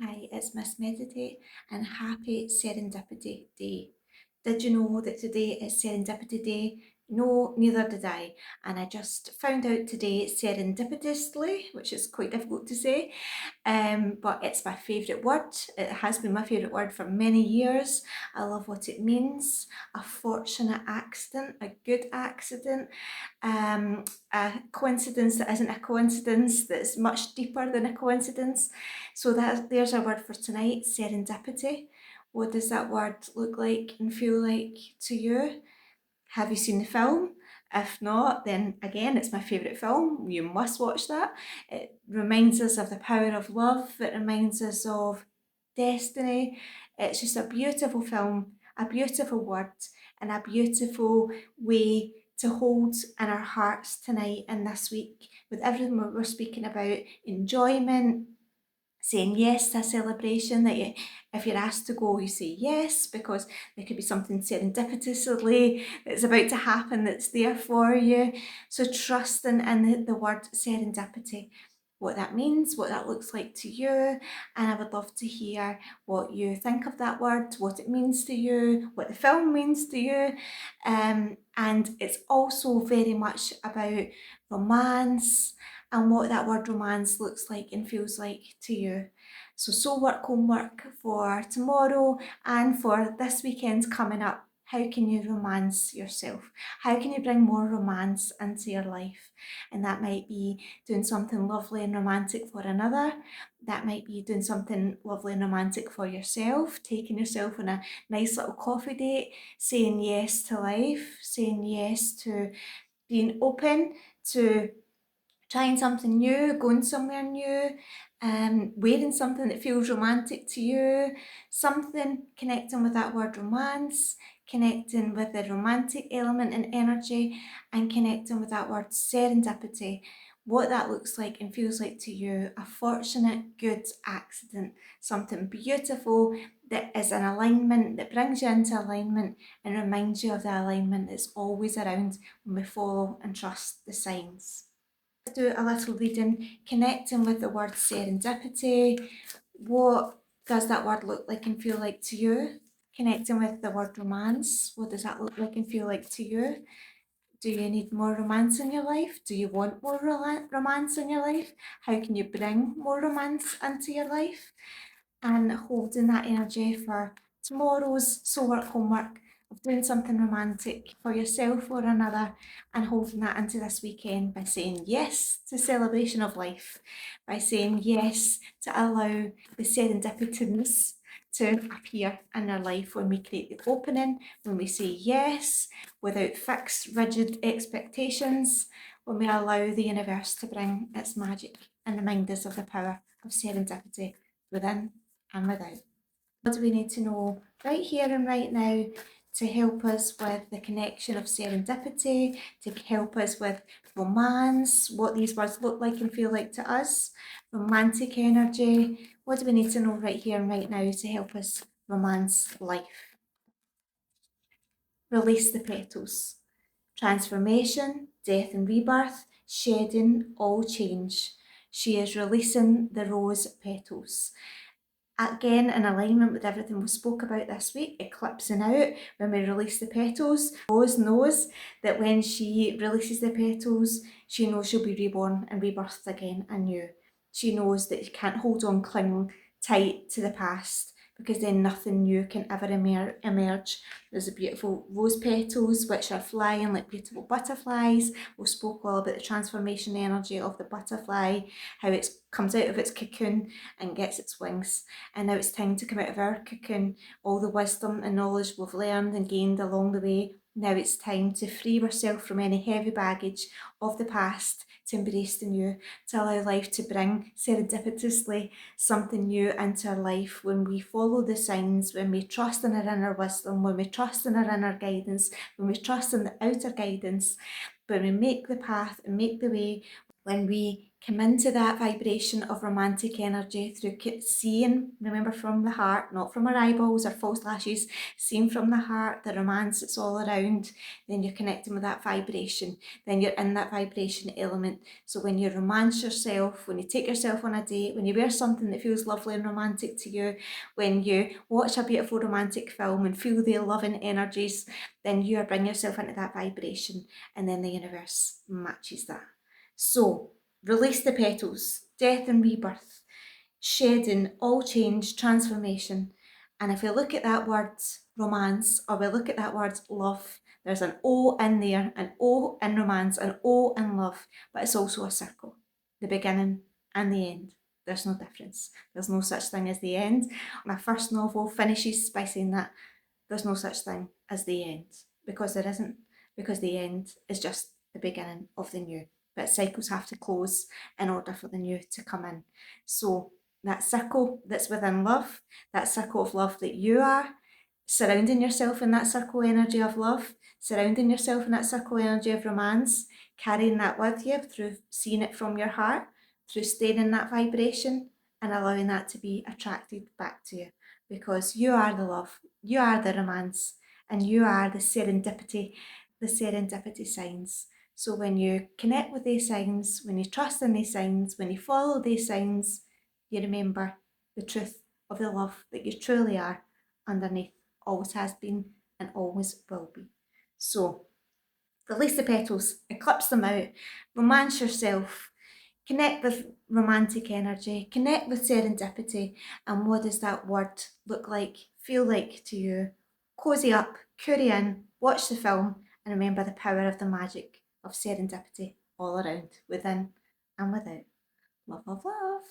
Hi, it's Miss Meditate and happy Serendipity Day. Did you know that today is Serendipity Day? No, neither did I. And I just found out today serendipitously, which is quite difficult to say, but it's my favourite word. It has been my favourite word for many years. I love what it means. A fortunate accident, a good accident, a coincidence that isn't a coincidence, that's much deeper than a coincidence. So there's our word for tonight, serendipity. What does that word look like and feel like to you? Have you seen the film? If not, then again, it's my favourite film. You must watch that. It reminds us of the power of love. It reminds us of destiny. It's just a beautiful film, a beautiful word, and a beautiful way to hold in our hearts tonight and this week with everything we're speaking about enjoyment, saying yes to a celebration that if you're asked to go, you say yes, because there could be something serendipitously that's about to happen that's there for you. So trusting in the word serendipity, what that means, what that looks like to you. And I would love to hear what you think of that word, what it means to you, what the film means to you. And it's also very much about romance and what that word romance looks like and feels like to you. So work homework for tomorrow and for this weekend coming up. How can you romance yourself? How can you bring more romance into your life? And that might be doing something lovely and romantic for another. That might be doing something lovely and romantic for yourself, taking yourself on a nice little coffee date, saying yes to life, saying yes to being open to trying something new, going somewhere new, wearing something that feels romantic to you, something connecting with that word romance, connecting with the romantic element and energy, and connecting with that word serendipity, what that looks like and feels like to you, a fortunate, good accident, something beautiful that is in alignment, that brings you into alignment and reminds you of the alignment that's always around when we follow and trust the signs. Let's do a little reading, connecting with the word serendipity. What does that word look like and feel like to you? Connecting with the word romance. What does that look like and feel like to you? Do you need more romance in your life? Do you want more romance in your life? How can you bring more romance into your life? And holding that energy for tomorrow's work homework of doing something romantic for yourself or another, and holding that into this weekend by saying yes to celebration of life, by saying yes to allow the serendipitous to appear in our life when we create the opening, when we say yes without fixed rigid expectations, when we allow the universe to bring its magic and remind us of the power of serendipity within and without. What do we need to know right here and right now to help us with the connection of serendipity, to help us with romance, what these words look like and feel like to us, romantic energy? What do we need to know right here and right now to help us romance life? Release the petals. Transformation, death and rebirth, shedding, all change. She is releasing the rose petals. Again, in alignment with everything we spoke about this week, eclipsing out when we release the petals. Rose knows that when she releases the petals, she knows she'll be reborn and rebirthed again anew. She knows that you can't hold on, cling tight to the past, because then nothing new can ever emerge. There's the beautiful rose petals which are flying like beautiful butterflies. We spoke all about the transformation energy of the butterfly, how it comes out of its cocoon and gets its wings. And now it's time to come out of our cocoon, all the wisdom and knowledge we've learned and gained along the way. Now it's time to free ourselves from any heavy baggage of the past, to embrace the new, to allow life to bring serendipitously something new into our life when we follow the signs, when we trust in our inner wisdom, when we trust in our inner guidance, when we trust in the outer guidance, when we make the path and make the way When we come into that vibration of romantic energy through seeing, remember, from the heart, not from our eyeballs or false lashes, seeing from the heart, the romance that's all around, then you're connecting with that vibration. Then you're in that vibration element. So when you romance yourself, when you take yourself on a date, when you wear something that feels lovely and romantic to you, when you watch a beautiful romantic film and feel the loving energies, then you are bringing yourself into that vibration, and then the universe matches that. So, release the petals, death and rebirth, shedding, all change, transformation. And if we look at that word romance, or we look at that word love, there's an O in there, an O in romance, an O in love, but it's also a circle, the beginning and the end. There's no difference. There's no such thing as the end. My first novel finishes by saying that there's no such thing as the end, because there isn't, because the end is just the beginning of the new. But cycles have to close in order for the new to come in. So that circle that's within love, that circle of love that you are, surrounding yourself in that circle energy of love, surrounding yourself in that circle energy of romance, carrying that with you through seeing it from your heart, through staying in that vibration and allowing that to be attracted back to you, because you are the love, you are the romance, and you are the serendipity signs. So when you connect with these signs, when you trust in these signs, when you follow these signs, you remember the truth of the love that you truly are underneath, always has been and always will be. So release the petals, eclipse them out, romance yourself, connect with romantic energy, connect with serendipity, and what does that word look like, feel like to you? Cozy up, curry in, watch the film, and remember the power of the magic of serendipity all around, within and without. Love, love, love.